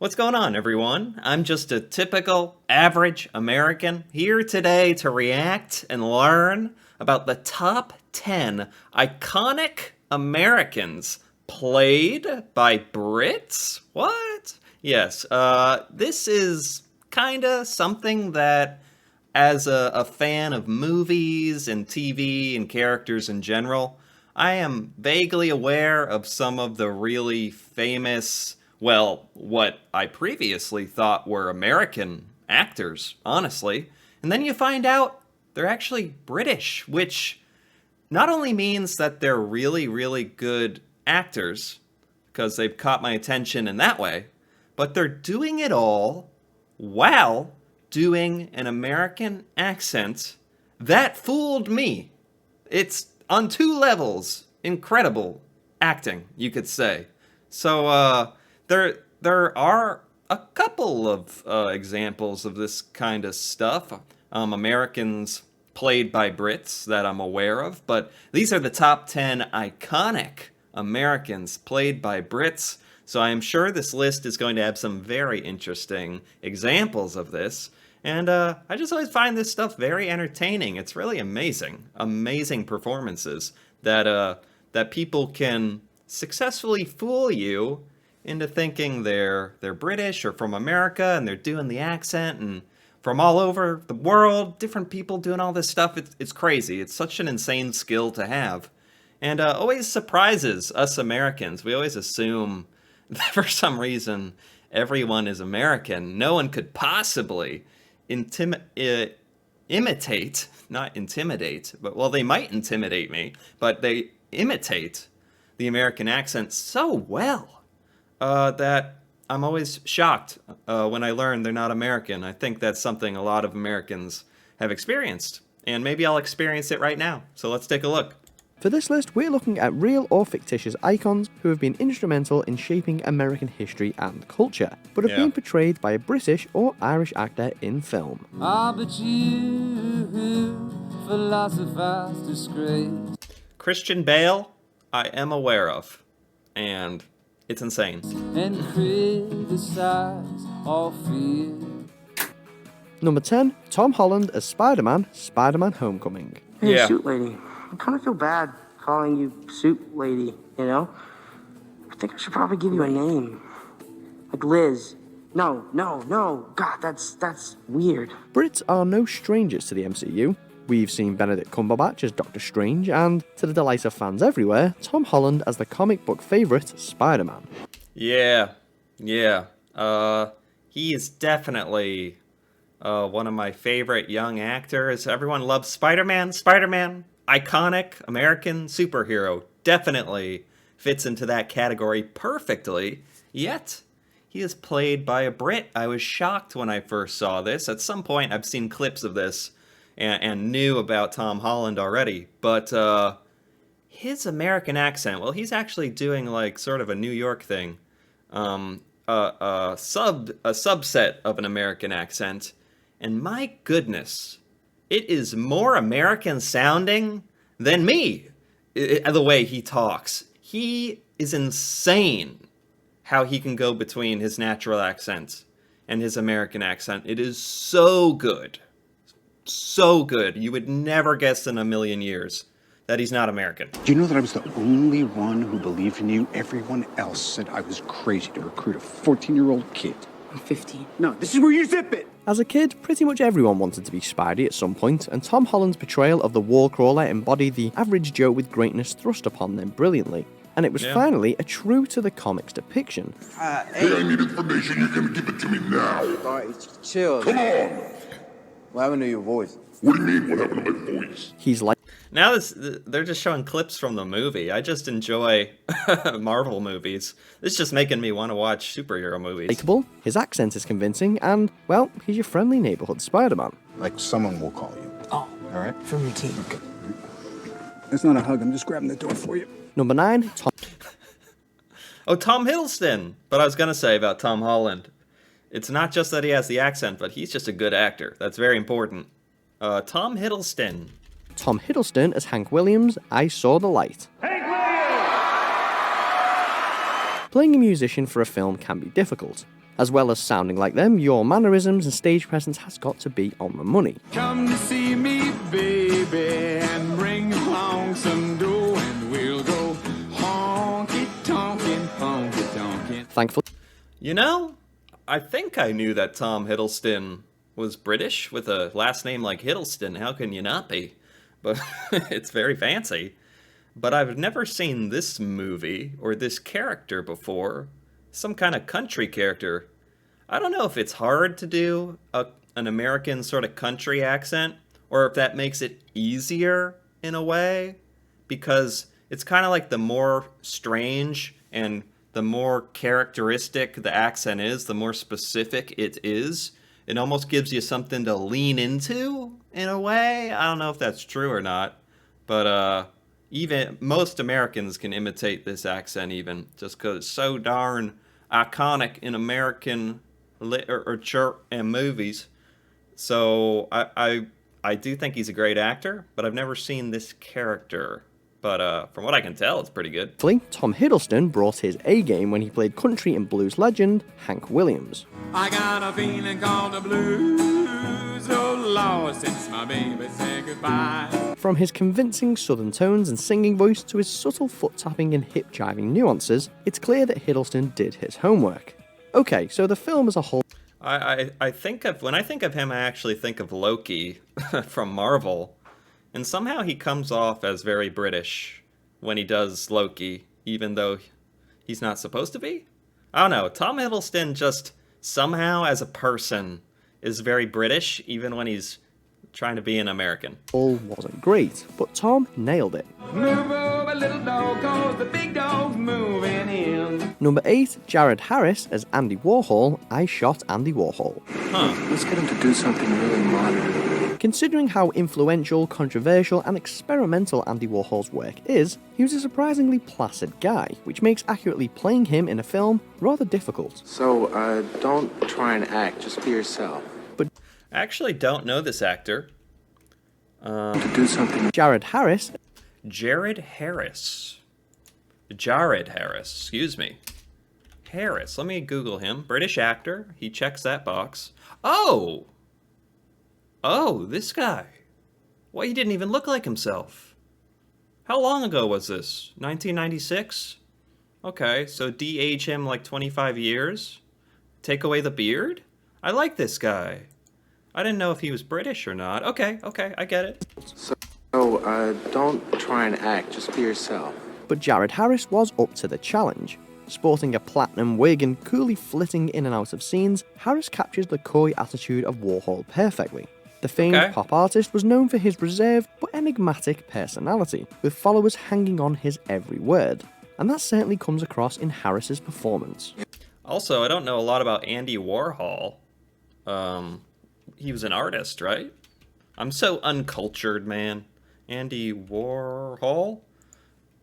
What's going on, everyone? I'm just a typical, average American here today to react and learn about the top 10 iconic Americans played by Brits? What? Yes, this is kinda something that, as a fan of movies and TV and characters in general, I am vaguely aware of some of the really famous, well, what I previously thought were American actors, honestly. And then you find out they're actually British, which not only means that they're really, really good actors, because they've caught my attention in that way, but they're doing it all while doing an American accent that fooled me. It's on two levels incredible acting, you could say. So there are a couple of examples of this kind of stuff. Americans played by Brits that I'm aware of, but these are the top 10 iconic Americans played by Brits. So I am sure this list is going to have some very interesting examples of this. And I just always find this stuff very entertaining. It's really amazing. Amazing performances that people can successfully fool you into thinking they're British or from America, and they're doing the accent, and from all over the world, different people doing all this stuff. It's crazy. It's such an insane skill to have. And always surprises us Americans. We always assume that for some reason everyone is American. No one could possibly imitate, not intimidate, but, well, they might intimidate me, but they imitate the American accent so well that I'm always shocked when I learn they're not American. I think that's something a lot of Americans have experienced, and maybe I'll experience it right now. So let's take a look. For this list, we're looking at real or fictitious icons who have been instrumental in shaping American history and culture, but have been portrayed by a British or Irish actor in film. Ah, but you philosophize disgrace. Christian Bale, I am aware of, and it's insane. And criticize all fear. Number 10, Tom Holland as Spider-Man, Spider-Man Homecoming. Hey, Suit Lady. I kind of feel bad calling you Suit Lady, you know? I think I should probably give you a name. Like Liz. No. God, that's weird. Brits are no strangers to the MCU. We've seen Benedict Cumberbatch as Doctor Strange, and, to the delight of fans everywhere, Tom Holland as the comic book favourite, Spider-Man. Yeah. He is definitely one of my favorite young actors. Everyone loves Spider-Man. Iconic American superhero, definitely fits into that category perfectly, yet he is played by a Brit. I was shocked when I first saw this. At some point, I've seen clips of this and knew about Tom Holland already, but his American accent, well, he's actually doing like sort of a New York thing, a subset of an American accent, and my goodness, it is more American sounding than me, the way he talks. He is insane how he can go between his natural accent and his American accent. It is so good. So good. You would never guess in a million years that he's not American. Do you know that I was the only one who believed in you? Everyone else said I was crazy to recruit a 14-year-old kid. I'm 15. No, this is where you zip it! As a kid, pretty much everyone wanted to be Spidey at some point, and Tom Holland's portrayal of the Wallcrawler embodied the average Joe with greatness thrust upon them brilliantly, and it was finally a true to the comics depiction. Hey, I need information, you can give it to me now. Alright, chill. Come on! What happened to your voice? What do you mean, what happened to my voice? He's like... Now they're just showing clips from the movie. I just enjoy Marvel movies. This is just making me want to watch superhero movies. Likeable, his accent is convincing, and, well, he's your friendly neighborhood Spider-Man. Like someone will call you. Oh, All right? from your team. Okay. It's not a hug, I'm just grabbing the door for you. Number 9, Tom... Oh, Tom Hiddleston! But I was going to say about Tom Holland, it's not just that he has the accent, but he's just a good actor. That's very important. Tom Hiddleston. Tom Hiddleston as Hank Williams, I Saw the Light. Hank Williams! Playing a musician for a film can be difficult. As well as sounding like them, your mannerisms and stage presence has got to be on the money. Come to see me, baby, and bring along some dough, and we'll go honky-tonkin', honky-tonkin'. Thankfully, You know, I think I knew that Tom Hiddleston was British with a last name like Hiddleston. How can you not be? But it's very fancy. But I've never seen this movie or this character before. Some kind of country character. I don't know if it's hard to do an American sort of country accent, or if that makes it easier in a way, because it's kind of like the more strange and the more characteristic the accent is, the more specific it is. It almost gives you something to lean into in a way. I don't know if that's true or not, but even most Americans can imitate this accent even, just because it's so darn iconic in American literature and movies. So I do think he's a great actor, but I've never seen this character. But from what I can tell, it's pretty good. Tom Hiddleston brought his A game when he played country and blues legend Hank Williams. I got a feeling called the blues, oh Lord, since my baby said goodbye. From his convincing southern tones and singing voice to his subtle foot-tapping and hip-jiving nuances, it's clear that Hiddleston did his homework. Okay, so the film as a whole... I think when I think of him, I actually think of Loki from Marvel. And somehow he comes off as very British when he does Loki, even though he's not supposed to be? I don't know. Tom Hiddleston just somehow as a person is very British, even when he's trying to be an American. All wasn't great, but Tom nailed it. Move over, little dog, 'cause the big dog's moving in. Number 8, Jared Harris as Andy Warhol. I shot Andy Warhol. Let's get him to do something really modern. Considering how influential, controversial, and experimental Andy Warhol's work is, he was a surprisingly placid guy, which makes accurately playing him in a film rather difficult. So, don't try and act, just be yourself. But I actually don't know this actor. To do something. Jared Harris, Jared Harris, excuse me. Harris, let me Google him. British actor, he checks that box. Oh, this guy. Well, he didn't even look like himself. How long ago was this? 1996? Okay, so de-age him like 25 years? Take away the beard? I like this guy. I didn't know if he was British or not. Okay, I get it. So, don't try and act, just be yourself. but Jared Harris was up to the challenge. Sporting a platinum wig and coolly flitting in and out of scenes, Harris captures the coy attitude of Warhol perfectly. The famed pop artist was known for his reserved but enigmatic personality, with followers hanging on his every word, and that certainly comes across in Harris's performance. Also, I don't know a lot about Andy Warhol. He was an artist, right? I'm so uncultured, man. Andy Warhol?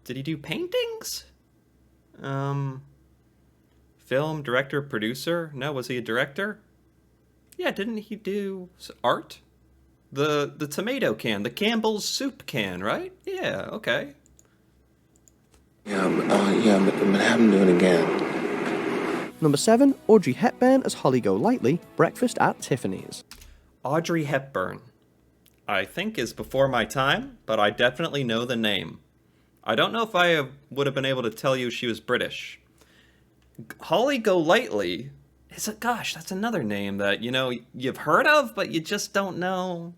Did he do paintings? Film, director, producer? No, was he a director? Yeah, didn't he do art? The tomato can, the Campbell's soup can, right? Yeah, okay. Yeah, but have him do it again. Number 7, Audrey Hepburn as Holly Golightly, Breakfast at Tiffany's. Audrey Hepburn. I think is before my time, but I definitely know the name. I don't know if I would have been able to tell you she was British. Holly Golightly gosh, that's another name that, you've heard of, but you just don't know.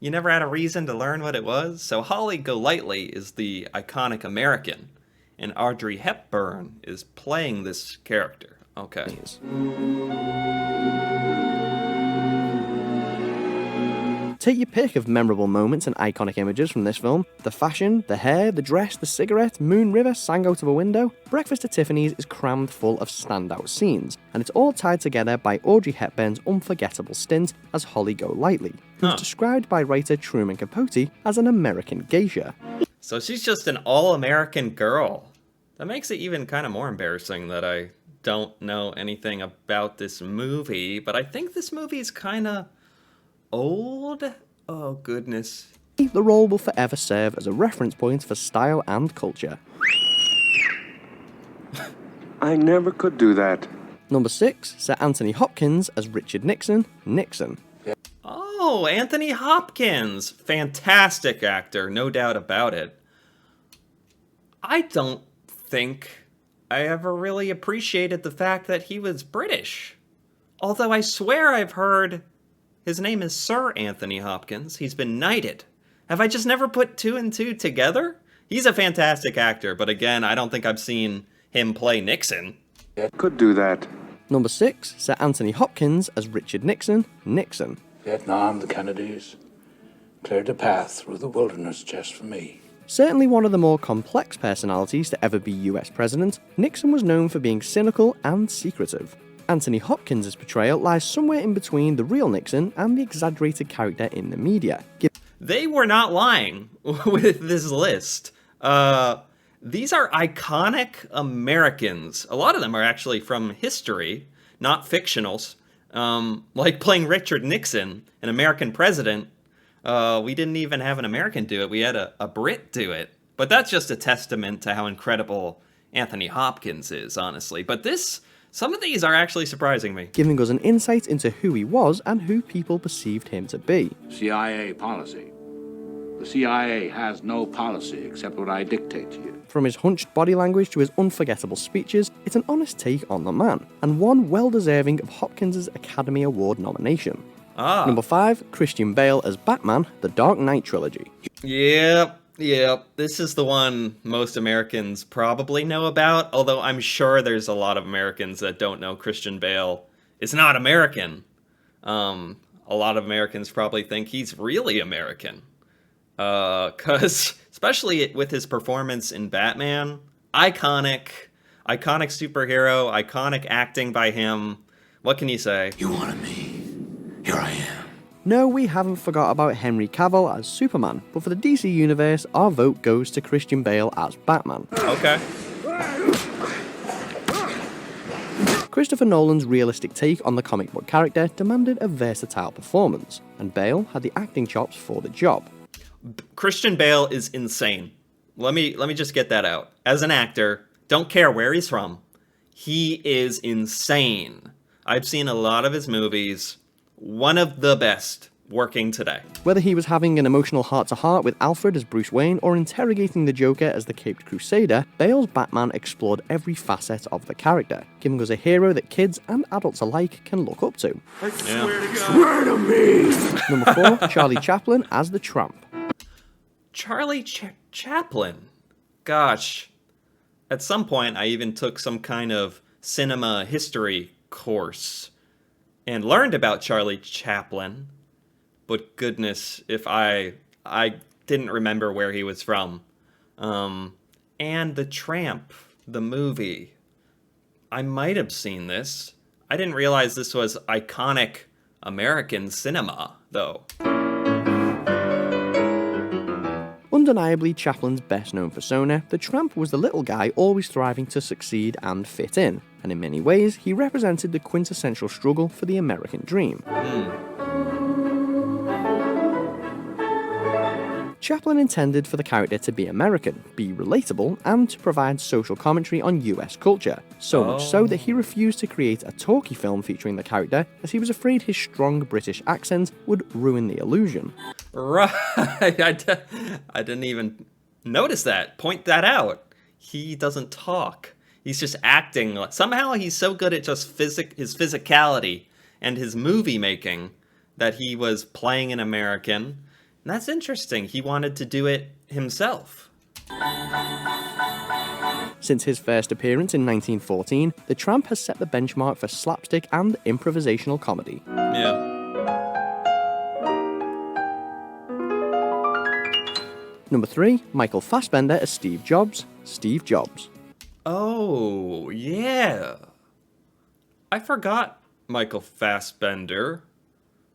You never had a reason to learn what it was. So Holly Golightly is the iconic American, and Audrey Hepburn is playing this character. Okay. Take your pick of memorable moments and iconic images from this film. The fashion, the hair, the dress, the cigarette, Moon River sang out of a window. Breakfast at Tiffany's is crammed full of standout scenes, and it's all tied together by Audrey Hepburn's unforgettable stint as Holly Golightly, who's described by writer Truman Capote as an American geisha. So she's just an all-American girl. That makes it even kind of more embarrassing that I don't know anything about this movie, but I think this movie is kind of old? Oh, goodness. The role will forever serve as a reference point for style and culture. I never could do that. Number 6, Sir Anthony Hopkins as Richard Nixon, Nixon. Oh, Anthony Hopkins. Fantastic actor, no doubt about it. I don't think I ever really appreciated the fact that he was British. Although I swear I've heard his name is Sir Anthony Hopkins. He's been knighted. Have I just never put 2 and 2 together? He's a fantastic actor, but again, I don't think I've seen him play Nixon. Could do that. Number 6, Sir Anthony Hopkins as Richard Nixon, Nixon. Vietnam, the Kennedys, cleared a path through the wilderness just for me. Certainly one of the more complex personalities to ever be US president, Nixon was known for being cynical and secretive. Anthony Hopkins' portrayal lies somewhere in between the real Nixon and the exaggerated character in the media. They were not lying with this list. These are iconic Americans. A lot of them are actually from history, not fictionals. Like playing Richard Nixon, an American president. We didn't even have an American do it. We had a Brit do it. But that's just a testament to how incredible Anthony Hopkins is, honestly. But some of these are actually surprising me. Giving us an insight into who he was and who people perceived him to be. CIA policy. The CIA has no policy except what I dictate to you. From his hunched body language to his unforgettable speeches, it's an honest take on the man, and one well deserving of Hopkins' Academy Award nomination. Number 5, Christian Bale as Batman, The Dark Knight Trilogy. Yep. This is the one most Americans probably know about, although I'm sure there's a lot of Americans that don't know Christian Bale is not American. A lot of Americans probably think he's really American. Because, especially with his performance in Batman, iconic superhero, iconic acting by him. What can you say? You wanted me. Here I am. No, we haven't forgot about Henry Cavill as Superman, but for the DC Universe, our vote goes to Christian Bale as Batman. Okay. Christopher Nolan's realistic take on the comic book character demanded a versatile performance, and Bale had the acting chops for the job. Christian Bale is insane. Let me just get that out. As an actor, don't care where he's from, he is insane. I've seen a lot of his movies. One of the best working today. Whether he was having an emotional heart-to-heart with Alfred as Bruce Wayne or interrogating the Joker as the Caped Crusader, Bale's Batman explored every facet of the character, giving us a hero that kids and adults alike can look up to. I swear to God. Swear to me! Number 4, Charlie Chaplin as the Tramp. Charlie Chaplin. Gosh. At some point, I even took some kind of cinema history course and learned about Charlie Chaplin. But goodness, if I didn't remember where he was from. And The Tramp, the movie. I might have seen this. I didn't realize this was iconic American cinema, though. Undeniably Chaplin's best-known persona, the Tramp was the little guy always striving to succeed and fit in, and in many ways, he represented the quintessential struggle for the American dream. Chaplin intended for the character to be American, be relatable, and to provide social commentary on US culture, so much so that he refused to create a talkie film featuring the character, as he was afraid his strong British accent would ruin the illusion. Right, I didn't even notice that. Point that out. He doesn't talk. He's just acting. Somehow he's so good at just his physicality and his movie making that he was playing an American. And that's interesting. He wanted to do it himself. Since his first appearance in 1914, the Tramp has set the benchmark for slapstick and improvisational comedy. Yeah. Number 3, Michael Fassbender as Steve Jobs, Steve Jobs. Oh, yeah. I forgot Michael Fassbender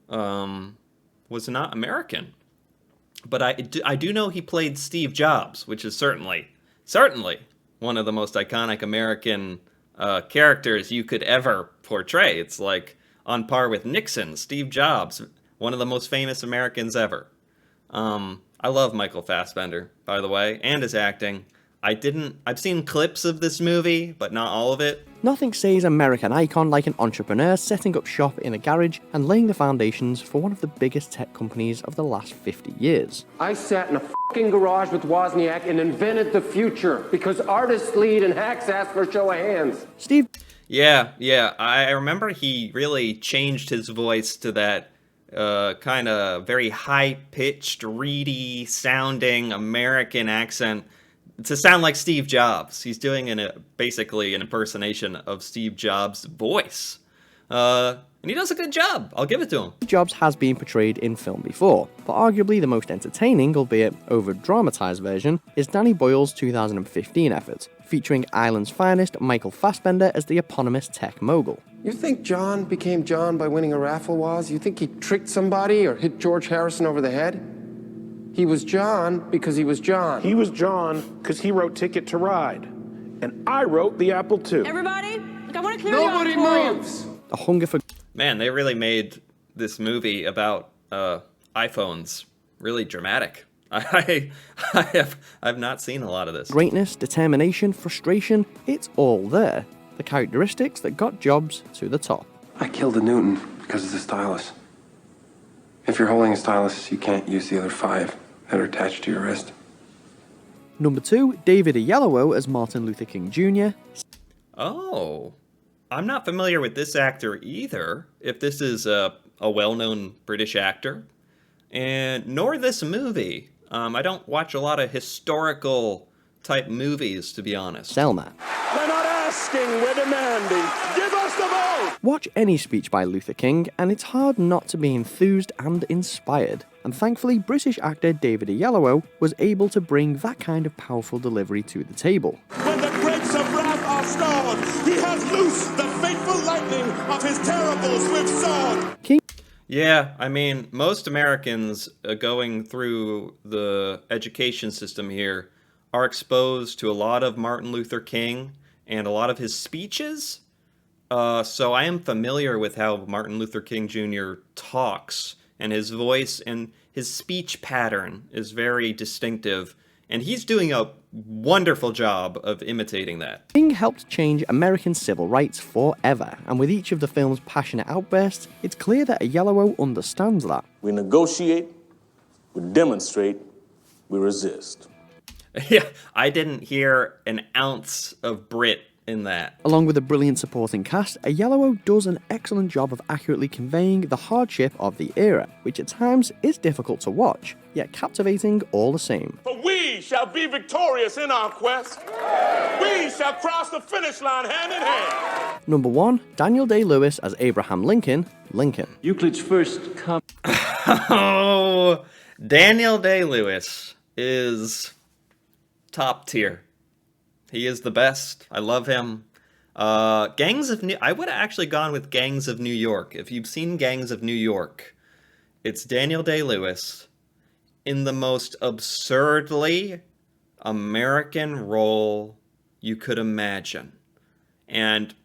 was not American. But I do know he played Steve Jobs, which is certainly one of the most iconic American characters you could ever portray. It's like on par with Nixon, Steve Jobs, one of the most famous Americans ever. I love Michael Fassbender, by the way, and his acting. I've seen clips of this movie, but not all of it. Nothing says American icon like an entrepreneur setting up shop in a garage and laying the foundations for one of the biggest tech companies of the last 50 years. I sat in a fucking garage with Wozniak and invented the future because artists lead and hacks ask for a show of hands. Steve? Yeah, I remember he really changed his voice to that kind of very high-pitched, reedy sounding American accent to sound like Steve Jobs. He's doing basically an impersonation of Steve Jobs' voice. And he does a good job. I'll give it to him. Steve Jobs has been portrayed in film before, but arguably the most entertaining, albeit over-dramatized version, is Danny Boyle's 2015 effort, featuring Ireland's finest Michael Fassbender as the eponymous tech mogul. You think John became John by winning a raffle, Woz? You think he tricked somebody or hit George Harrison over the head? He was John because he was John. He was John because he wrote Ticket to Ride. And I wrote The Apple II. Everybody, I want to clear Nobody the auditorium. moves! A hunger for... Man, they really made this movie about iPhones really dramatic. I've not seen a lot of this. Greatness, determination, frustration, it's all there. The characteristics that got Jobs to the top. I killed a Newton because of the stylus. If you're holding a stylus, you can't use the other 5 that are attached to your wrist. Number 2, David Oyelowo as Martin Luther King Jr. Oh, I'm not familiar with this actor either, if this is a well-known British actor. And nor this movie. I don't watch a lot of historical type movies, to be honest. Selma. We're not asking, we're demanding. Give us the vote! Watch any speech by Luther King, and it's hard not to be enthused and inspired. And thankfully, British actor David Oyelowo was able to bring that kind of powerful delivery to the table. When the grapes of wrath are stored, he has loosed the fateful lightning of his terrible swift sword. King. Yeah, I mean, most Americans going through the education system here are exposed to a lot of Martin Luther King and a lot of his speeches. So I am familiar with how Martin Luther King Jr. talks, and his voice and his speech pattern is very distinctive. And he's doing a wonderful job of imitating that. King helped change American civil rights forever, and with each of the film's passionate outbursts, it's clear that Oyelowo understands that. We negotiate, we demonstrate, we resist. Yeah, I didn't hear an ounce of Brit in that. Along with a brilliant supporting cast, Oyelowo does an excellent job of accurately conveying the hardship of the era, which at times is difficult to watch, yet captivating all the same. For we shall be victorious in our quest. We shall cross the finish line hand in hand. Number 1, Daniel Day-Lewis as Abraham Lincoln, Lincoln. Euclid's first come. Oh, Daniel Day-Lewis is top tier. He is the best. I love him. I would have actually gone with Gangs of New York. If you've seen Gangs of New York, it's Daniel Day-Lewis in the most absurdly American role you could imagine. And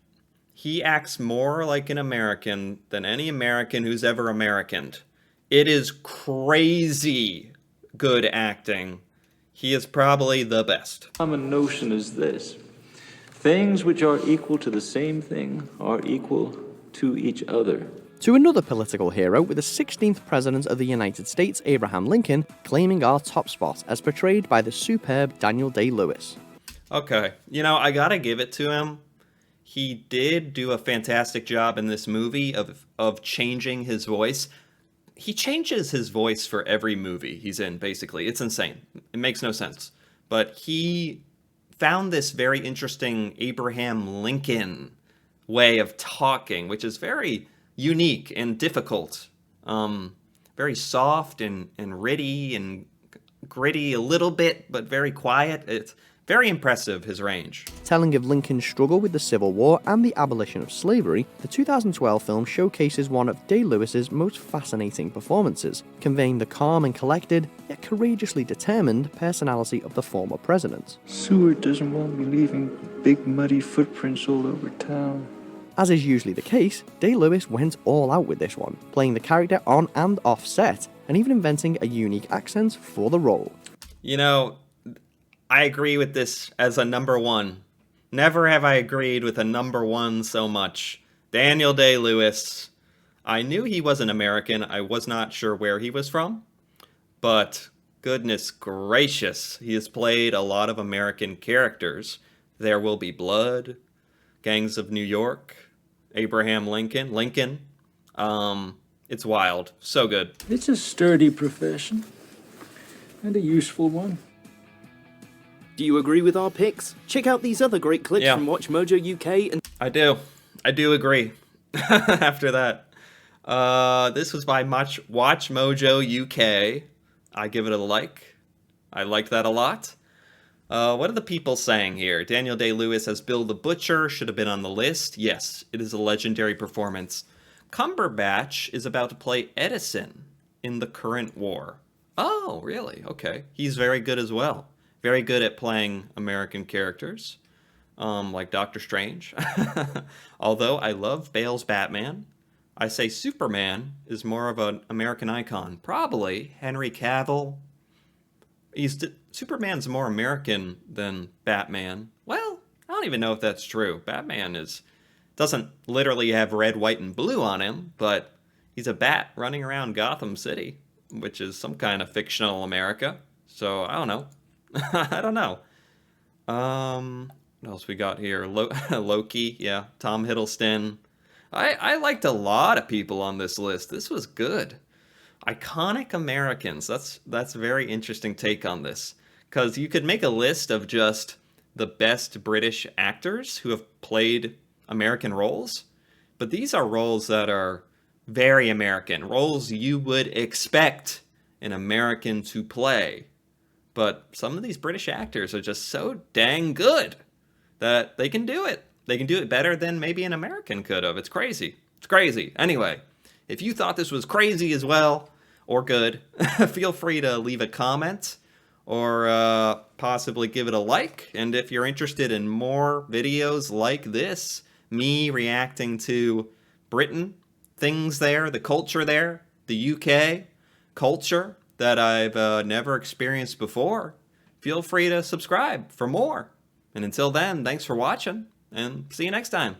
he acts more like an American than any American who's ever Americaned. It is crazy good acting. He is probably the best. Common notion is this: things which are equal to the same thing are equal to each other. To another political hero, with the 16th President of the United States, Abraham Lincoln, claiming our top spot, as portrayed by the superb Daniel Day-Lewis. Okay, I gotta give it to him. He did do a fantastic job in this movie of changing his voice. He changes his voice for every movie he's in, basically. It's insane. It makes no sense. But he found this very interesting Abraham Lincoln way of talking, which is very unique and difficult. Very soft and ritty and gritty a little bit, but very quiet. It's very impressive, his range. Telling of Lincoln's struggle with the Civil War and the abolition of slavery, the 2012 film showcases one of Day-Lewis's most fascinating performances, conveying the calm and collected, yet courageously determined personality of the former president. Seward doesn't want me leaving big muddy footprints all over town. As is usually the case, Day-Lewis went all out with this one, playing the character on and off set, and even inventing a unique accent for the role. I agree with this as a number one Never have I agreed with a number one so much. Daniel Day-Lewis. I knew he was an American. I was not sure where he was from. But goodness gracious, he has played a lot of American characters. There Will Be Blood, Gangs of New York, Abraham Lincoln. It's wild. So good. It's a sturdy profession and a useful one. Do you agree with our picks? Check out these other great clips from Watch Mojo UK and... I do agree. After that. This was by Watch Mojo UK. I give it a like. I liked that a lot. What are the people saying here? Daniel Day-Lewis as Bill the Butcher should have been on the list. Yes, it is a legendary performance. Cumberbatch is about to play Edison in the current war. Oh, really? Okay. He's very good as well. Very good at playing American characters, like Doctor Strange. Although I love Bale's Batman, I say Superman is more of an American icon. Probably Henry Cavill. Superman's more American than Batman. Well, I don't even know if that's true. Batman doesn't literally have red, white, and blue on him, but he's a bat running around Gotham City, which is some kind of fictional America. So, I don't know. I don't know. What else we got here? Loki, yeah. Tom Hiddleston. I liked a lot of people on this list. This was good. Iconic Americans. That's a very interesting take on this. Because you could make a list of just the best British actors who have played American roles. But these are roles that are very American. Roles you would expect an American to play. But some of these British actors are just so dang good that they can do it. They can do it better than maybe an American could have. It's crazy. It's crazy. Anyway, if you thought this was crazy as well, or good, feel free to leave a comment or possibly give it a like. And if you're interested in more videos like this, me reacting to Britain, things there, the culture there, the UK culture that I've never experienced before, feel free to subscribe for more. And until then, thanks for watching, and see you next time.